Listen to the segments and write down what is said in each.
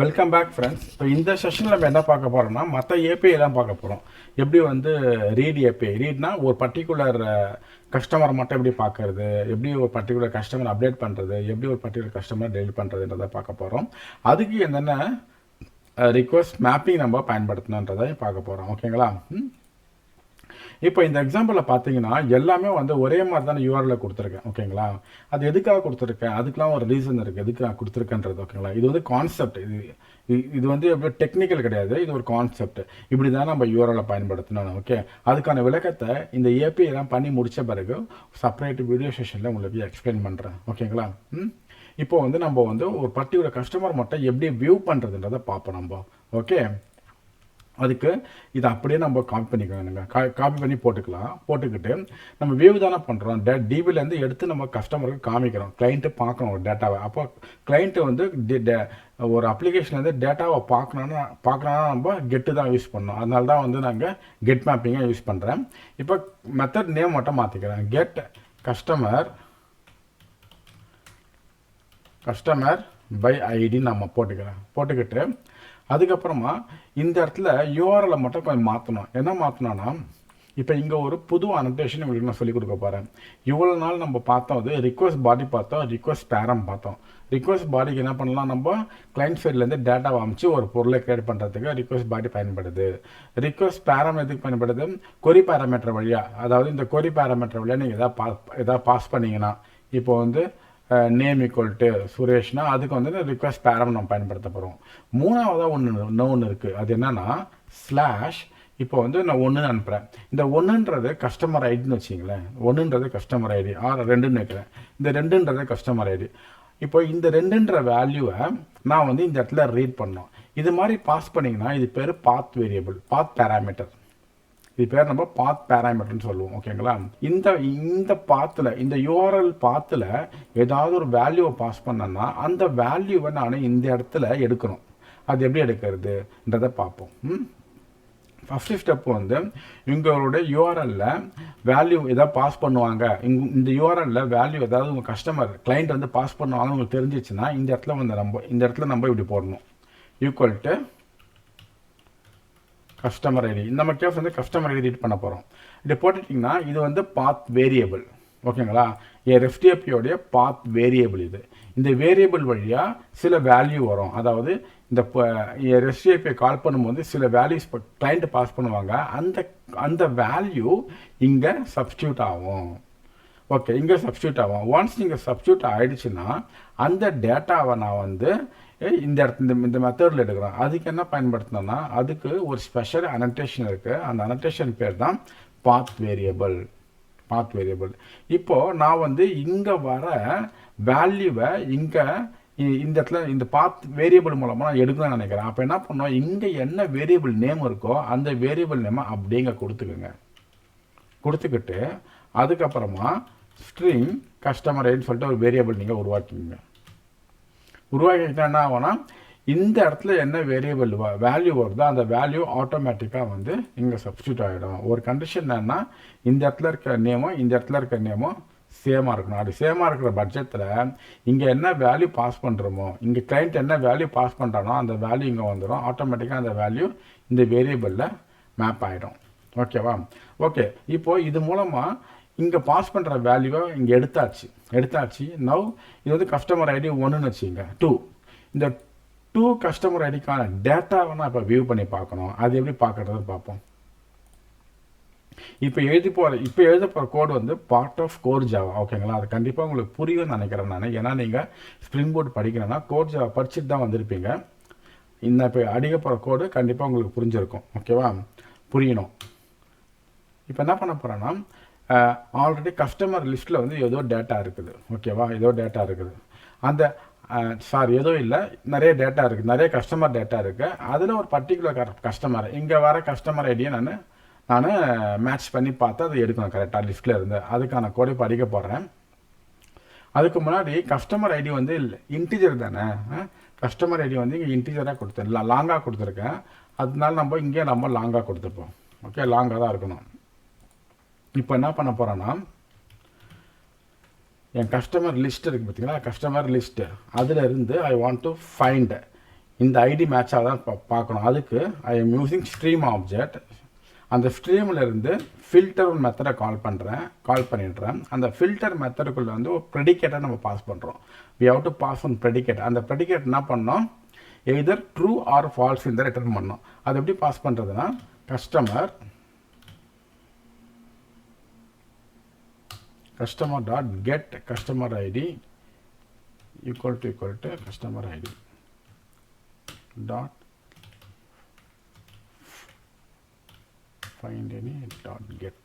Welcome back friends. இப்போ இந்த செஷனில் நம்ம என்ன பார்க்க போகிறோம்னா மற்ற ஏபிஐ தான் பார்க்க போகிறோம். எப்படி வந்து ரீட் ஏபிஐ ரீட்னா ஒரு பர்டிகுலர் கஸ்டமரை மட்டும் எப்படி பார்க்கறது, எப்படி ஒரு பர்டிகுலர் கஸ்டமர் அப்டேட் பண்ணுறது, எப்படி ஒரு பர்டிகுலர் கஸ்டமர் டெலிட் பண்ணுறதுன்றதை பார்க்க போகிறோம். அதுக்கு என்னென்ன ரிக்வஸ்ட் மேப்பிங் நம்ம பயன்படுத்தணுன்றதை பார்க்க போகிறோம். ஓகேங்களா? இப்போ இந்த எக்ஸாம்பிளில் பார்த்தீங்கன்னா எல்லாமே வந்து ஒரே மாதிரி தான் யூஆர்எல் கொடுத்துருக்கேன். ஓகேங்களா? அது எதுக்காக கொடுத்துருக்கேன், அதுக்கெலாம் ஒரு ரீசன் இருக்குது எதுக்கு நான் கொடுத்துருக்கேன்றது. ஓகேங்களா? இது வந்து கான்செப்ட், இது வந்து எப்படி டெக்னிக்கல் கிடையாது, இது ஒரு கான்செப்ட். இப்படி தான் நம்ம யூஆர்எல் பயன்படுத்தணும். ஓகே, அதுக்கான விளக்கத்தை இந்த ஏபிஐலாம் பண்ணி முடித்த பிறகு செப்பரேட் வீடியோ செஷனில் உங்களுக்கு எக்ஸ்பிளைன் பண்ணுறேன். ஓகேங்களா? இப்போ வந்து நம்ம வந்து ஒரு பர்டிகுலர் கஸ்டமர் மட்டும் எப்படி வியூ பண்ணுறதுன்றதை பார்ப்போம் நம்ம. ஓகே, அதுக்கு இதை அப்படியே நம்ம காப்பி பண்ணிக்கணுங்க. காப்பி பண்ணி போட்டுக்கிட்டு நம்ம வியூ தானே பண்ணுறோம். டிபிலேருந்து எடுத்து நம்ம கஸ்டமருக்கு காமிக்கிறோம். கிளைண்ட்டு பார்க்கணும் ஒரு டேட்டாவை. அப்போ கிளைண்ட்டு வந்து ஒரு அப்ளிகேஷன்லேருந்து டேட்டாவை பார்க்கணுன்னா நம்ம கெட்டு தான் யூஸ் பண்ணோம். அதனால தான் வந்து நாங்கள் கெட் மேப்பிங்காக யூஸ் பண்ணுறேன். இப்போ மெத்தட் நேம் மட்டும் மாற்றிக்கிறேன். கெட் கஸ்டமர் பை ஐடின்னு நம்ம போட்டுக்கிட்டு அதுக்கப்புறமா இந்த இடத்துல யூஆர்எல் மட்டும் கொஞ்சம் மாற்றணும். என்ன மாற்றணும்னா, இப்போ இங்கே ஒரு புது அனோட்டேஷன் உங்களுக்கு நான் சொல்லிக் கொடுக்க போகிறேன். இவ்வளோ நாள் நம்ம பார்த்தோம், அது ரிக்வஸ்ட் பாடி பார்த்தோம், ரிக்வஸ்ட் பேரம் பார்த்தோம். ரிக்வஸ்ட் பாடிக்கு என்ன பண்ணலாம், நம்ம கிளைண்ட் சைட்லேருந்து டேட்டாவை அமைச்சு ஒரு பொருளை கிரியேட் பண்ணுறதுக்கு ரிக்வஸ்ட் பாடி பயன்படுது. ரிக்வஸ்ட் பேரம் எதுக்கு பயன்படுது, கொரி பேராமீட்டர் வழியாக. அதாவது இந்த கொரி பேராமீட்டர் வழியாக நீங்கள் எதாவது பாஸ் பண்ணிங்கன்னா, இப்போ வந்து நேம் ஈக்குவல் டு சுரேஷ்னா அதுக்கு வந்து ரிக்வஸ்ட் பேரம் நம்ம பயன்படுத்த போகிறோம். மூணாவதாக ஒன்று இருக்குது. அது என்னன்னா ஸ்லாஷ். இப்போ வந்து நான் ஒன்று அனுப்புகிறேன். இந்த ஒன்றுன்றது கஸ்டமர் ஐடின்னு வச்சிங்களேன். ஒன்றுன்றது கஸ்டமர் ஐடி, ரெண்டுன்னு வைக்கிறேன். இந்த ரெண்டுன்றது கஸ்டமர் ஐடி. இப்போ இந்த ரெண்டுன்ற வேல்யூவை நான் வந்து இந்த இடத்துல ரீட் பண்ணோம். இது மாதிரி பாஸ் பண்ணிங்கன்னா இது பேர் பாத் வேரியபிள், பாத் பேராமீட்டர். இது பேர் நம்ம பாத் பேராமீட்டர்னு சொல்லுவோம். ஓகேங்களா? இந்த பாத்தில், இந்த யூஆர்எல் பாத்தில் ஏதாவது ஒரு வேல்யூவை பாஸ் பண்ணேன்னா அந்த வேல்யூவை நான் இந்த இடத்துல எடுக்கணும். அது எப்படி எடுக்கிறதுன்றதை பார்ப்போம். ஃபஸ்ட்டு ஸ்டெப் வந்து இவங்களுடைய யூஆர்எல்ல வேல்யூ எதாவது பாஸ் பண்ணுவாங்க, இந்த யூஆர்எல்ல வேல்யூ ஏதாவது உங்கள் கஸ்டமர் கிளைண்ட் வந்து பாஸ் பண்ணுவாங்க உங்களுக்கு தெரிஞ்சிச்சுன்னா இந்த இடத்துல நம்ம இப்படி போடணும். Equal to customer ID. நம்ம கேஸ் வந்து கஸ்டமர் ஐடி ரீட் பண்ண போகிறோம். இப்படி போட்டுட்டிங்கன்னா இது வந்து பாத் வேரியபிள். ஓகேங்களா? ரெஃப்டிஎப்பியோடைய பாத் வேரியபிள் இது. இந்த வேரியபிள் வழியாக சில வேல்யூ வரும். அதாவது இந்த ரெஃப்டிஎப்பியை கால் பண்ணும்போது சில வேல்யூஸ் கிளைண்ட் பாஸ் பண்ணுவாங்க. அந்த வேல்யூ இங்கே சப்ஸ்டியூட் ஆகும். ஓகே, இங்கே சப்ஸ்டியூட் ஆகும். ஒன்ஸ் நீங்கள் சப்ஸ்டியூட் ஆகிடுச்சுன்னா அந்த டேட்டாவை நான் வந்து இந்த மெத்தடில் எடுக்கிறோம். அதுக்கு என்ன பயன்படுத்தணும்னா அதுக்கு ஒரு ஸ்பெஷல் அனோட்டேஷன் இருக்குது. அந்த அனோட்டேஷன் பேர் தான் பாத் வேரியபிள். இப்போது நான் வந்து இங்கே வர வேல்யூவை இந்த இடத்துல இந்த பாத் வேரியபிள் மூலமாக நான் எடுக்கணும்னு நினைக்கிறேன். அப்போ என்ன பண்ணோம், இங்கே என்ன வேரியபிள் நேம் இருக்கோ அந்த வேரியபிள் நேமை அப்படிங்க கொடுத்துக்கிட்டு அதுக்கப்புறமா ஸ்ட்ரிங் கஸ்டமர் ஐடின்னு சொல்லிட்டு ஒரு வேரியபிள் நீங்கள் உருவாக்கிக்கிட்டா என்ன ஆகும்னா இந்த இடத்துல என்ன வேரியபிள் வேல்யூ வருதோ அந்த வேல்யூ ஆட்டோமேட்டிக்காக வந்து இங்கே சப்ஸ்டியூட் ஆகிடும். ஒரு கண்டிஷன் என்னன்னா இந்த இடத்துல இருக்க நேமும் இந்த இடத்துல இருக்க நேமும் சேமாக இருக்கணும். அப்படி சேமாக இருக்கிற பட்ஜெட்டில் இங்கே என்ன வேல்யூ பாஸ் பண்ணுறோமோ, இங்கே கிளைண்ட் என்ன வேல்யூ பாஸ் பண்ணுறானோ அந்த வேல்யூ இங்கே வந்துடும். ஆட்டோமேட்டிக்காக அந்த வேல்யூ இந்த வேரியபிளில் மேப் ஆகிடும். ஓகேவா? ஓகே, இப்போது இது மூலமாக இங்கே பாஸ் பண்ணுற வேல்யூவை இங்கே எடுத்தாச்சு. நவ் இது வந்து கஸ்டமர் ஐடி 1ன்னு வச்சுங்க. 2 இந்த 2 கஸ்டமர் ஐடிக்கான டேட்டாவை நான் இப்போ வியூ பண்ணி பார்க்கணும். அது எப்படி பார்க்குறது பார்ப்போம். இப்போ எழுத போகிற கோடு வந்து பார்ட் ஆஃப் கோர் ஜாவா. ஓகேங்களா? அது கண்டிப்பாக உங்களுக்கு புரியும்னு நினைக்கிறேன் நான். ஏன்னா நீங்கள் ஸ்ப்ரிங் போர்ட் படிக்கணும்னா கோர் ஜாவா படிச்சுட்டு தான் வந்திருப்பீங்க. இந்த இப்போ அடிக்க போகிற கோடு கண்டிப்பாக உங்களுக்கு புரிஞ்சிருக்கும். ஓகேவா? புரியணும். இப்போ என்ன பண்ண போகிறேன்னா ஆல்ரெடி கஸ்டமர் லிஸ்ட்டில் வந்து ஏதோ டேட்டா இருக்குது. ஓகேவா? ஏதோ டேட்டா இருக்குது. அந்த ஏதோ இல்லை, நிறைய டேட்டா இருக்குது, நிறைய கஸ்டமர் டேட்டா இருக்குது. அதில் ஒரு பர்டிகுலர் கஸ்டமர் இங்கே வர கஸ்டமர் ஐடியை நான் மேட்ச் பண்ணி பார்த்து அதை எடுக்கணும் கரெக்டாக லிஸ்ட்டில் இருந்து. அதுக்கான கோடை படிக்க போகிறேன். அதுக்கு முன்னாடி கஸ்டமர் ஐடி வந்து இன்டிஜர் தானே. கஸ்டமர் ஐடி வந்து இங்கே இன்டிஜராக கொடுத்துருக்கேன், லாங்காக கொடுத்துருக்கேன். அதனால நம்ம லாங்காக கொடுத்துருப்போம். ஓகே, லாங்காக தான் இருக்கணும். இப்போ என்ன பண்ண போகிறேன்னா என் கஸ்டமர் லிஸ்ட் இருக்குது பார்த்தீங்களா, கஸ்டமர் லிஸ்ட்டு அதில் இருந்து ஐ வாண்ட் டு ஃபைண்ட் இந்த ஐடி மேட்சாக தான் பார்க்கணும். அதுக்கு I am using stream object. அந்த ஸ்ட்ரீமில் இருந்து ஃபில்டர் மெத்தடை கால் பண்ணிடுறேன். அந்த ஃபில்டர் மெத்தடுக்குள்ளே வந்து ஒரு ப்ரெடிகேட்டை நம்ம பாஸ் பண்ணுறோம். We have to pass one predicate. அந்த ப்ரெடிகேட் என்ன பண்ணோம், எய்தர் ட்ரூ ஆர் ஃபால்ஸ் இந்த ரிட்டர்ன் பண்ணோம். அது எப்படி பாஸ் பண்ணுறதுன்னா, customer dot get customer ID equal to customer ID dot find any dot get.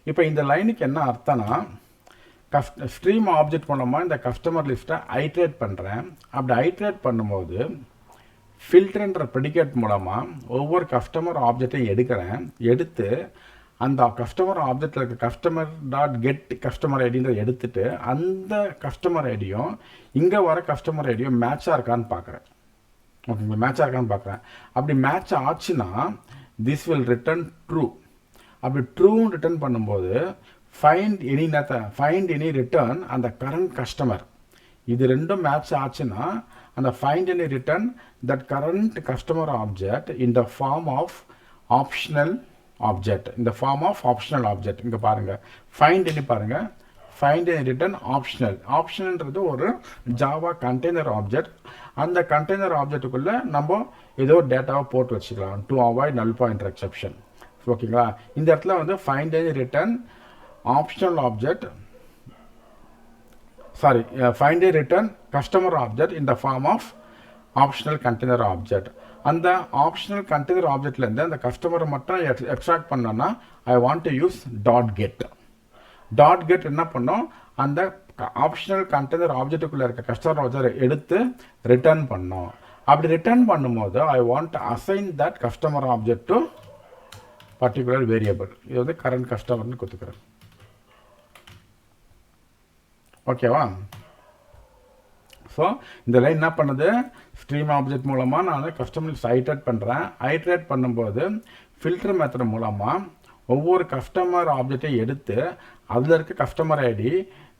இப்போ இந்த லைனுக்கு என்ன அர்த்தம்னா, ஸ்ட்ரீம் ஆப்ஜெக்ட் மூலமாக இந்த கஸ்டமர் லிஸ்ட்டை ஐட்ரேட் பண்ணுறேன். அப்படி ஐட்ரேட் பண்ணும்போது ஃபில்டர்ன்ற ப்ரெடிகேட் மூலமாக ஒவ்வொரு கஸ்டமர் ஆப்ஜெக்டையும் எடுத்து அந்த கஸ்டமர் ஆப்ஜெக்டில் இருக்க கஸ்டமர் டாட் கெட் கஸ்டமர் ஐடின்றதை எடுத்துட்டு அந்த கஸ்டமர் ஐடியும் இங்கே வர கஸ்டமர் ஐடியும் மேட்சாக இருக்கான்னு பார்க்குறேன். ஓகேங்களா, மேட்சாக இருக்கான்னு பார்க்குறேன். அப்படி மேட்ச் ஆச்சுன்னா திஸ் வில் ரிட்டர்ன் ட்ரூ. அப்படி ட்ரூன்னு ரிட்டர்ன் பண்ணும்போது ஃபைண்ட் எனி ரிட்டர்ன் அந்த கரண்ட் கஸ்டமர். இது ரெண்டும் மேட்ச் ஆச்சுன்னா அந்த find any return that current customer object in the form of optional object. இந்த ஃபார்ம் ஆஃப் ஆப்ஷனல் ஆப்ஜெக்ட் இங்கே பாருங்கள், ஃபைண்ட் எனி பாருங்கள், ஃபைண்ட் எனி ரிட்டர்ன் ஆப்ஷனல். ஆப்ஷனல்ன்றது ஒரு ஜாவா கண்டெய்னர் ஆப்ஜெக்ட். அந்த கண்டெய்னர் ஆப்ஜெக்ட்டுக்குள்ளே நம்ம ஏதோ டேட்டாவை போட்டு வச்சுக்கலாம் to avoid null pointer exception. ஓகேங்களா, இந்த இடத்துல வந்து find any return optional object find any return customer object in the form of optional container object. அந்த ஆப்ஷனல் கண்டெய்னர் ஆப்ஜெக்ட்லேருந்து அந்த கஸ்டமரை மட்டும் எக்ஸ்ட்ராக்ட் பண்ணோன்னா I want to use dot get என்ன பண்ணோம், அந்த ஆப்ஷனல் கண்டெய்னர் ஆப்ஜெக்ட்டுக்குள்ளே இருக்க கஸ்டமர் ஆப்ஜெக்ட் எடுத்து ரிட்டர்ன் பண்ணோம். அப்படி ரிட்டர்ன் பண்ணும்போது ஐ want to assign that customer object to particular variable. இது வந்து கரண்ட் கஸ்டமர்னு கொடுத்துக்கிறேன். ஓகேவா? ஸோ இந்த லைன் என்ன பண்ணுது, ஸ்ட்ரீம் ஆப்ஜெக்ட் மூலமாக நான் கஸ்டமர் ஐட்ரேட் பண்ணும்போது ஃபில்டர் மெத்தட் மூலமாக ஒவ்வொரு கஸ்டமர் ஆப்ஜெக்டையும் எடுத்து அதில் இருக்க கஸ்டமர் ஐடி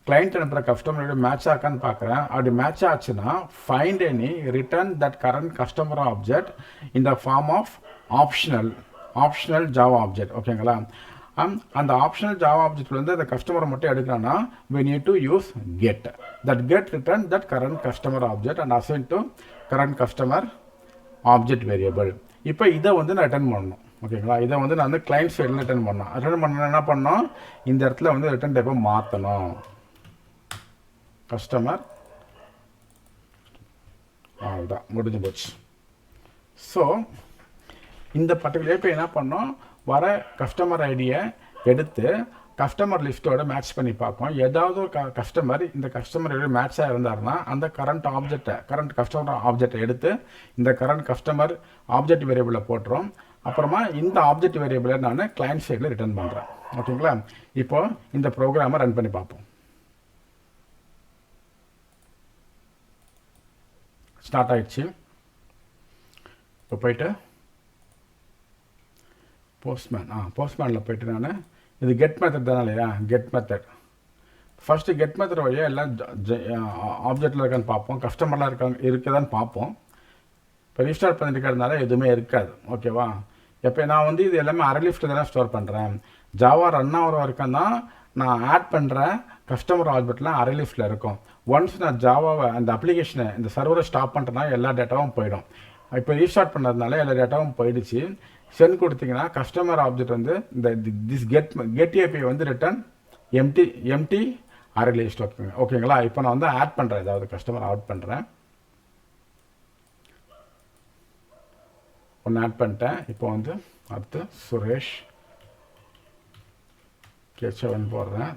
கிளைண்ட் அனுப்புகிற கஸ்டமர் ஐடி மேட்ச் ஆக்கான்னு பார்க்குறேன். அப்படி மேட்ச் ஆச்சுன்னா find any return that current customer object in the form of optional Java object. ஓகேங்களா, அந்த ஆப்ஷனல் ஜாவா ஆப்ஜெக்ட் வந்து அந்த கஸ்டமரை மட்டும் எடுக்கிறான்னா we need to use get. that get return that current customer object and assign to current customer object variable. இப்போ இதை வந்து நான் ரிட்டர்ன் பண்ணணும். ஓகேங்களா, இதை வந்து நான் வந்து கிளைண்ட் சைடில் ரிட்டர்ன் பண்ணணும். என்ன பண்ணோம், இந்த இடத்துல வந்து ரிட்டர்ன் டைப்பை மாற்றணும். கஸ்டமர் அவ்வளோதான், முடிஞ்சு போச்சு. ஸோ இந்த பர்டிகுலர் இப்போ என்ன பண்ணோம், வர கஸ்டமர் ஐடியை எடுத்து கஸ்டமர் லிஸ்ட்டோட மேட்ச் பண்ணி பார்ப்போம். ஏதாவது ஒரு கஸ்டமர் இந்த கஸ்டமர் ஐடி மேட்சாக இருந்தாருன்னா அந்த கரண்ட் கஸ்டமர் ஆப்ஜெக்டை எடுத்து இந்த கரண்ட் கஸ்டமர் ஆப்ஜெக்ட் வேரியபிளில் போட்டுரும். அப்புறமா இந்த ஆப்ஜெக்ட் வேரியபிளை நான் கிளைண்ட் சைடில் ரிட்டர்ன் பண்ணுறேன். ஓகேங்களா, இப்போ இந்த ப்ரோக்ராமை ரன் பண்ணி பார்ப்போம். ஸ்டார்ட் ஆயிடுச்சு. இப்போ போயிட்டு போஸ்ட்மேனில் போயிட்டு நான் இது கெட் மெத்தட் தானே இல்லையா, get method first get method வழியாக எல்லாம் ஆப்ஜெக்டில் இருக்கான்னு பார்ப்போம், கஸ்டமர்லாம் இருக்குதான்னு பார்ப்போம். இப்போ ரீஸ்டார்ட் பண்ணிருக்கிறதுனால எதுவுமே இருக்காது. ஓகேவா, இப்போ நான் வந்து இது எல்லாமே அரே லிஸ்ட்டில் தானே ஸ்டோர் பண்ணுறேன். ஜாவா ரன் ஆகிற வரைக்கும் தான் நான் ஆட் பண்ணுற கஸ்டமர் ஆப்ஜெக்ட்லாம் அரே லிஸ்ட்டில் இருக்கும். ஒன்ஸ் நான் ஜாவாவை அந்த அப்ளிகேஷனை இந்த சர்வரை ஸ்டாப் பண்ணுறேன்னா எல்லா டேட்டாவும் போயிடும். இப்போ ரீஸ்டார்ட் பண்ணுறதுனால எல்லா டேட்டாவும் போயிடுச்சு. சென்ட் கொடுத்தீங்கன்னா கஸ்டமர் ஆப்ஜெக்ட் வந்து இந்த திஸ் கெட் ஏபிஐ வந்து ரிட்டர்ன் எம்டி அரே லிஸ்ட். ஓகேங்களா, இப்போ நான் வந்து ஆட் பண்ணுறேன், ஏதாவது கஸ்டமர் ஆட் பண்ணுறேன், ஒன்று ஆட் பண்ணிட்டேன். இப்போ வந்து அடுத்து சுரேஷ் கேச்சவன் போடுறேன்.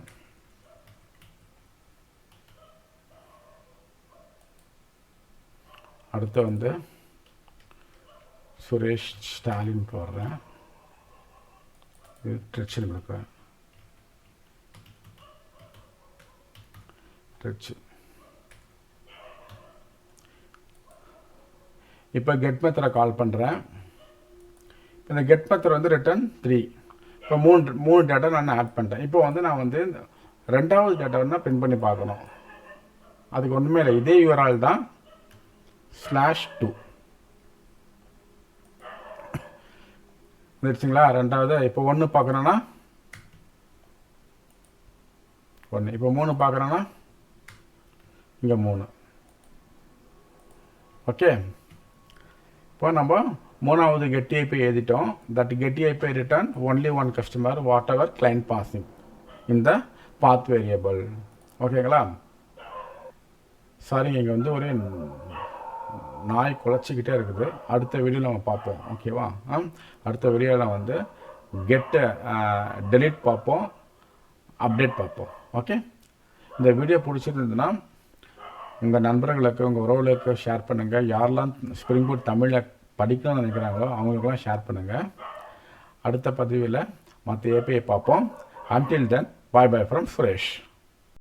அடுத்து வந்து சுரேஷ் ஸ்டாலின் போடுறேன். இது ட்ரிச்சில் கொடுக்குறேன். ட்ரிச்சு இப்போ கெட் மெத்தடை கால் பண்ணுறேன். இந்த கெட் மெத்தட் வந்து ரிட்டர்ன் 3. இப்போ மூணு டேட்டா நான் ஆட் பண்ணிட்டேன். இப்போ வந்து நான் வந்து ரெண்டாவது டேட்டா வந்து பிரிண்ட் பண்ணி பார்க்கணும். அதுக்கு ஒன்றுமே இல்லை, இதே யூஆர்எல் தான். /2 வந்துருச்சுங்களா. ரெண்டாவது இப்போ 1 பார்க்குறோன்னா 1, இப்போ 3 பார்க்குறோன்னா இங்கே 3. ஓகே, இப்போ நம்ம மூணாவது கெட் API எழுதிட்டோம். That get API return only one customer whatever client passing இந்த பாத் வேரியபிள். ஓகேங்களா. சாரி, இங்கே வந்து ஒரு நாய் குலைச்சிக்கிட்டே இருக்குது. அடுத்த வீடியோவில் நம்ம பார்ப்போம். ஓகேவா. அடுத்த வீடியோவில் வந்து கெட்டு டெலீட் பார்ப்போம், அப்டேட் பார்ப்போம். ஓகே, இந்த வீடியோ பிடிச்சிருந்ததுன்னா உங்கள் நண்பர்களுக்கு, உங்கள் உறவுகளுக்கு ஷேர் பண்ணுங்கள். யாரெல்லாம் ஸ்ப்ரிங் பூட் தமிழில் படிக்கணும்னு நினைக்கிறாங்களோ அவங்களுக்கெல்லாம் ஷேர் பண்ணுங்கள். அடுத்த பதிவில் மற்ற API பார்ப்போம். Until then, bye bye from Suresh.